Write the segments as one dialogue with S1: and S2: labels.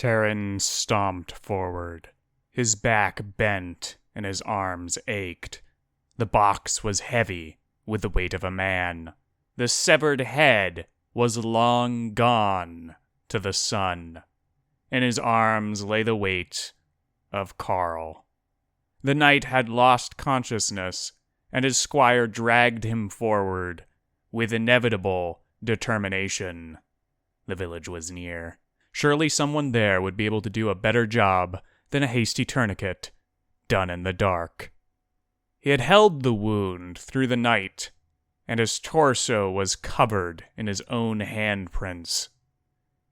S1: Terran stomped forward. His back bent and his arms ached. The box was heavy with the weight of a man. The severed head was long gone to the sun. In his arms lay the weight of Carl. The knight had lost consciousness, and his squire dragged him forward with inevitable determination. The village was near. Surely someone there would be able to do a better job than a hasty tourniquet done in the dark. He had held the wound through the night, and his torso was covered in his own handprints.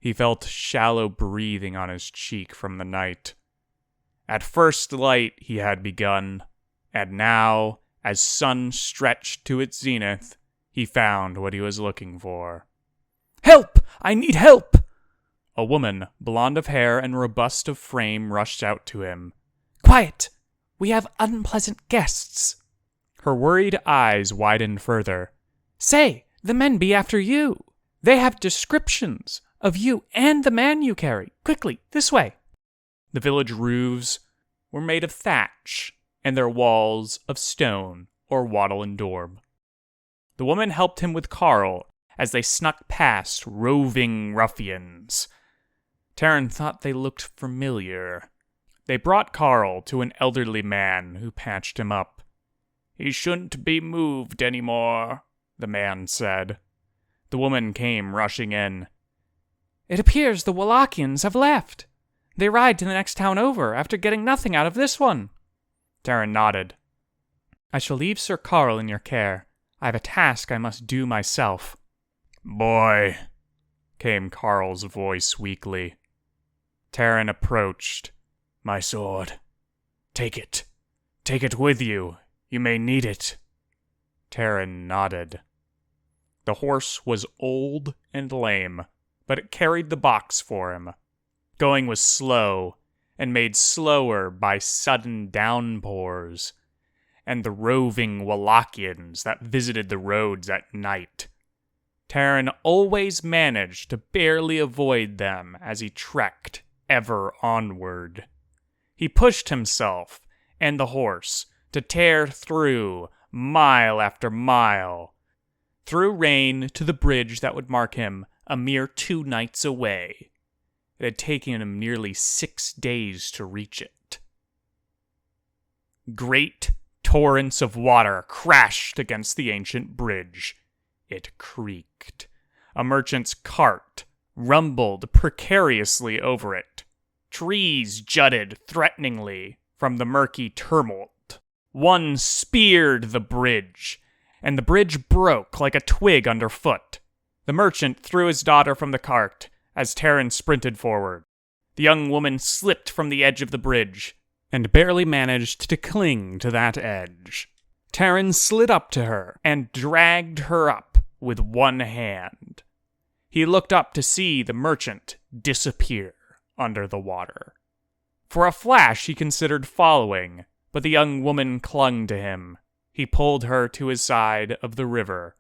S1: He felt shallow breathing on his cheek from the night. At first light he had begun, and now, as sun stretched to its zenith, he found what he was looking for. "Help! I need help!" A woman, blonde of hair and robust of frame, rushed out to him. "Quiet! We have unpleasant guests." Her worried eyes widened further. "Say, the men be after you. They have descriptions of you and the man you carry. Quickly, this way." The village roofs were made of thatch, and their walls of stone or wattle and daub. The woman helped him with Carl as they snuck past roving ruffians. Terran thought they looked familiar. They brought Carl to an elderly man who patched him up. "He shouldn't be moved anymore," the man said. The woman came rushing in. "It appears the Wallachians have left. They ride to the next town over after getting nothing out of this one." Terran nodded. "I shall leave Sir Carl in your care. I have a task I must do myself." "Boy," came Carl's voice weakly. Terran approached. "My sword. Take it. Take it with you. You may need it." Terran nodded. The horse was old and lame, but it carried the box for him. Going was slow, and made slower by sudden downpours, and the roving Wallachians that visited the roads at night. Terran always managed to barely avoid them as he trekked ever onward. He pushed himself and the horse to tear through mile after mile, through rain to the bridge that would mark him a mere 2 nights away. It had taken him nearly 6 days to reach it. Great torrents of water crashed against the ancient bridge. It creaked. A merchant's cart rumbled precariously over it. Trees jutted threateningly from the murky tumult. One speared the bridge, and the bridge broke like a twig underfoot. The merchant threw his daughter from the cart as Terran sprinted forward. The young woman slipped from the edge of the bridge and barely managed to cling to that edge. Terran slid up to her and dragged her up with one hand. He looked up to see the merchant disappear under the water. For a flash he considered following, but the young woman clung to him. He pulled her to his side of the river.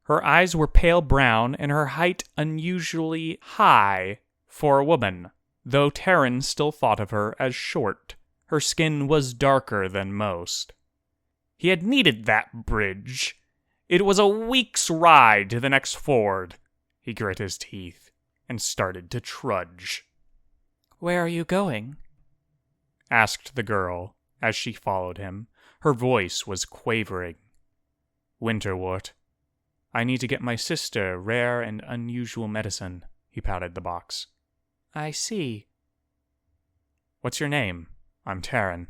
S1: Her eyes were pale brown and her height unusually high for a woman, though Terran still thought of her as short. Her skin was darker than most. He had needed that bridge. It was a week's ride to the next ford. He grit his teeth and started to trudge. "Where are you going?" asked the girl as she followed him. Her voice was quavering. "Winterwort. I need to get my sister rare and unusual medicine." He patted the box. "I see." "What's your name? I'm Terran."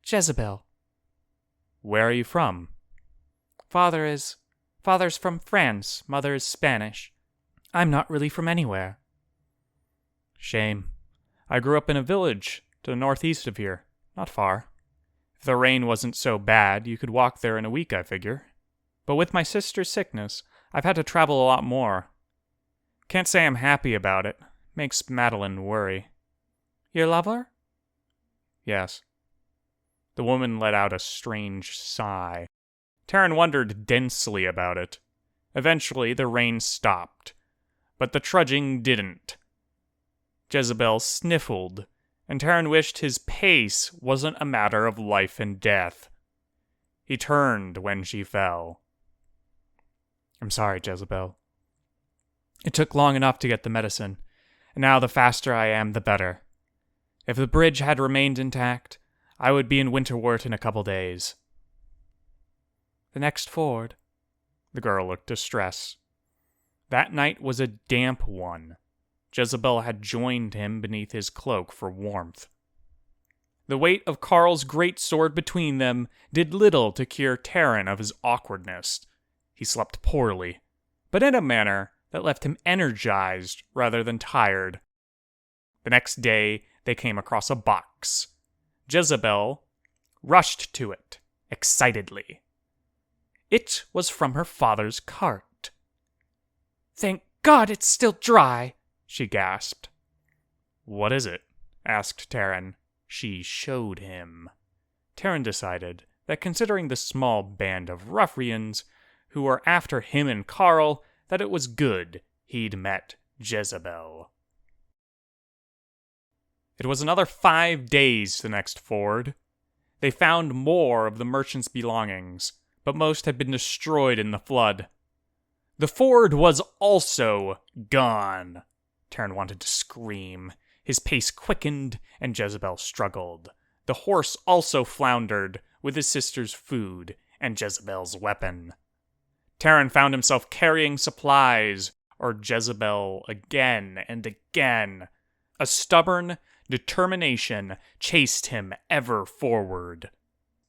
S1: "Jezebel." "Where are you from?" Father's from France, mother is Spanish. I'm not really from anywhere." "Shame. I grew up in a village to the northeast of here, not far. If the rain wasn't so bad, you could walk there in a week, I figure. But with my sister's sickness, I've had to travel a lot more. Can't say I'm happy about it. Makes Madeline worry." "Your lover?" "Yes." The woman let out a strange sigh. Terran wondered densely about it. Eventually, the rain stopped, but the trudging didn't. Jezebel sniffled, and Taryn wished his pace wasn't a matter of life and death. He turned when she fell. "I'm sorry, Jezebel. It took long enough to get the medicine, and now the faster I am, the better. If the bridge had remained intact, I would be in Winterwort in a couple days." "The next ford?" The girl looked distressed. That night was a damp one. Jezebel had joined him beneath his cloak for warmth. The weight of Carl's great sword between them did little to cure Taryn of his awkwardness. He slept poorly, but in a manner that left him energized rather than tired. The next day, they came across a box. Jezebel rushed to it, excitedly. It was from her father's cart. "Thank God it's still dry," she gasped. "What is it?" asked Taryn. She showed him. Taryn decided that considering the small band of ruffians who were after him and Carl, that it was good he'd met Jezebel. It was another 5 days to the next ford. They found more of the merchant's belongings, but most had been destroyed in the flood. The ford was also gone. Taryn wanted to scream. His pace quickened, and Jezebel struggled. The horse also floundered, with his sister's food and Jezebel's weapon. Taryn found himself carrying supplies, or Jezebel again and again. A stubborn determination chased him ever forward.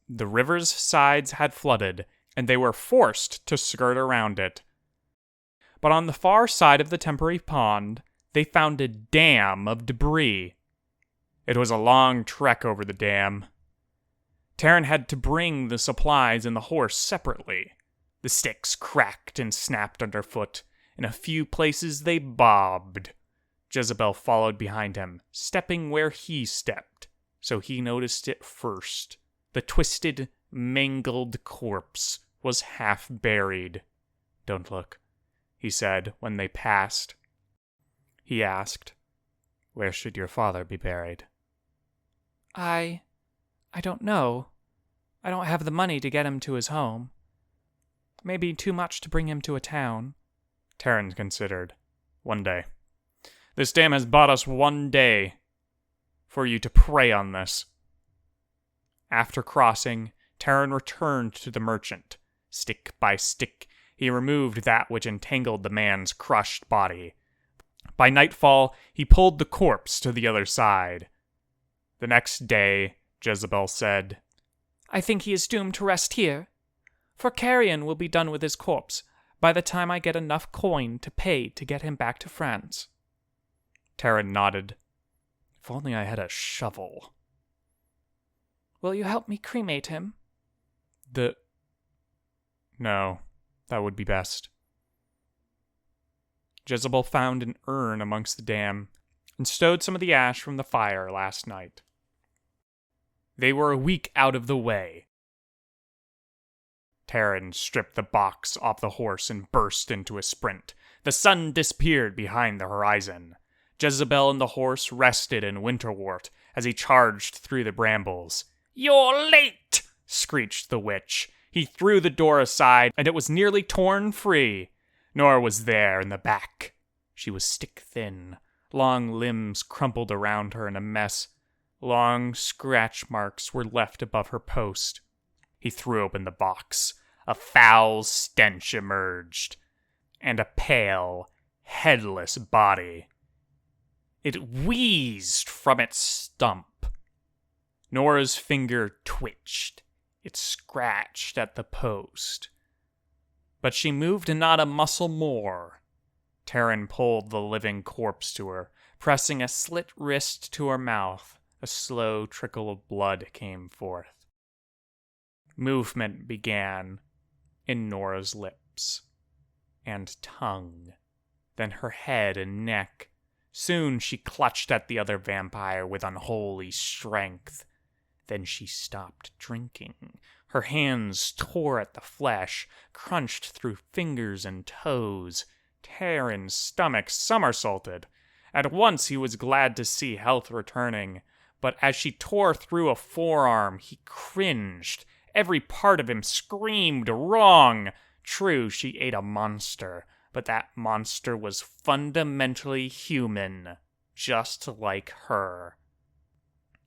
S1: The river's sides had flooded, and they were forced to skirt around it. But on the far side of the temporary pond, they found a dam of debris. It was a long trek over the dam. Taryn had to bring the supplies and the horse separately. The sticks cracked and snapped underfoot. In a few places they bobbed. Jezebel followed behind him, stepping where he stepped, so he noticed it first. The twisted, mangled corpse was half buried. "Don't look," he said when they passed. He asked, "Where should your father be buried?" I don't know. I don't have the money to get him to his home. Maybe too much to bring him to a town." Taryn considered. "One day. This dam has bought us 1 day for you to prey on this." After crossing, Taryn returned to the merchant. Stick by stick, he removed that which entangled the man's crushed body. By nightfall, he pulled the corpse to the other side. The next day, Jezebel said, "I think he is doomed to rest here, for carrion will be done with his corpse by the time I get enough coin to pay to get him back to France." Taryn nodded. "If only I had a shovel." "Will you help me cremate him?" No, that would be best." Jezebel found an urn amongst the dam and stowed some of the ash from the fire last night. They were a week out of the way. Taryn stripped the box off the horse and burst into a sprint. The sun disappeared behind the horizon. Jezebel and the horse rested in Winterwort as he charged through the brambles. "You're late!" screeched the witch. He threw the door aside, and it was nearly torn free. Nora was there in the back. She was stick-thin. Long limbs crumpled around her in a mess. Long scratch marks were left above her post. He threw open the box. A foul stench emerged, and a pale, headless body. It wheezed from its stump. Nora's finger twitched. It scratched at the post. But she moved not a muscle more. Taryn pulled the living corpse to her, pressing a slit wrist to her mouth. A slow trickle of blood came forth. Movement began in Nora's lips and tongue, then her head and neck. Soon she clutched at the other vampire with unholy strength. Then she stopped drinking. Her hands tore at the flesh, crunched through fingers and toes. Taryn's stomach somersaulted. At once he was glad to see health returning, but as she tore through a forearm, he cringed. Every part of him screamed wrong. True, she ate a monster, but that monster was fundamentally human, just like her.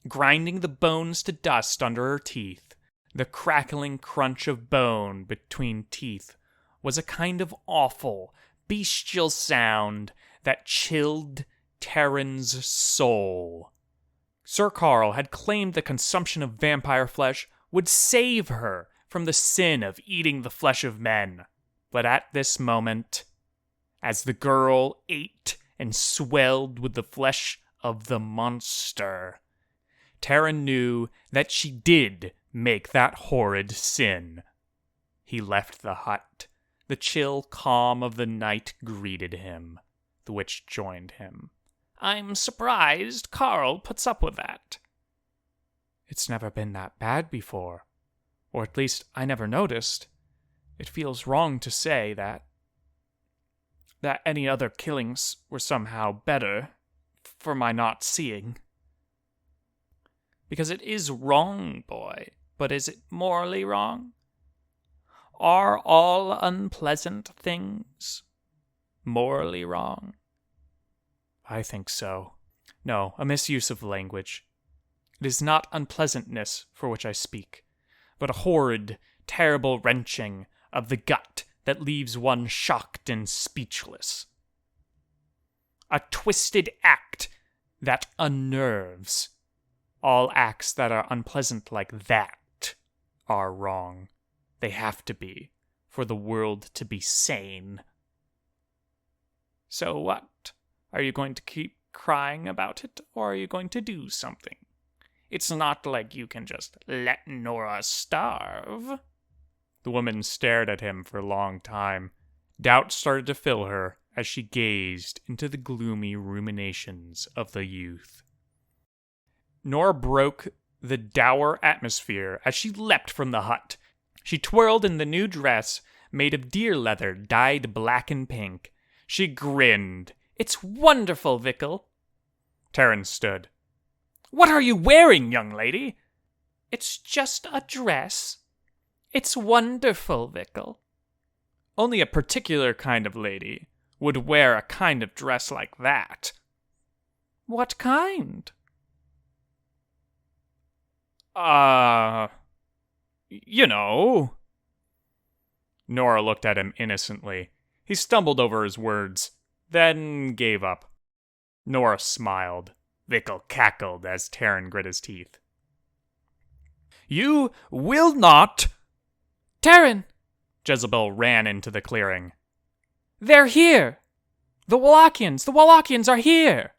S1: Grinding the bones to dust under her teeth, the crackling crunch of bone between teeth was a kind of awful, bestial sound that chilled Terran's soul. Sir Carl had claimed the consumption of vampire flesh would save her from the sin of eating the flesh of men. But at this moment, as the girl ate and swelled with the flesh of the monster, Terran knew that she did make that horrid sin. He left the hut. The chill calm of the night greeted him. The witch joined him. "I'm surprised Carl puts up with that." "It's never been that bad before. Or at least I never noticed. It feels wrong to say that any other killings were somehow better for my not seeing." "Because it is wrong, boy. But is it morally wrong? Are all unpleasant things morally wrong?" "I think so. No, a misuse of language. It is not unpleasantness for which I speak, but a horrid, terrible wrenching of the gut that leaves one shocked and speechless. A twisted act that unnerves. All acts that are unpleasant like that are wrong. They have to be, for the world to be sane." "So what? Are you going to keep crying about it, or are you going to do something? It's not like you can just let Nora starve." The woman stared at him for a long time. Doubt started to fill her as she gazed into the gloomy ruminations of the youth. Nora broke the dour atmosphere as she leapt from the hut. She twirled in the new dress made of deer leather dyed black and pink. She grinned. "It's wonderful, Vickle." Terran stood. "What are you wearing, young lady?" "It's just a dress. It's wonderful, Vickle." "Only a particular kind of lady would wear a kind of dress like that." "What kind?" You know." Nora looked at him innocently. He stumbled over his words, then gave up. Nora smiled. Vickle cackled as Terran grit his teeth. "You will not—"
S2: "Terran!"
S1: Jezebel ran into the clearing.
S2: "They're here! The Wallachians are here!"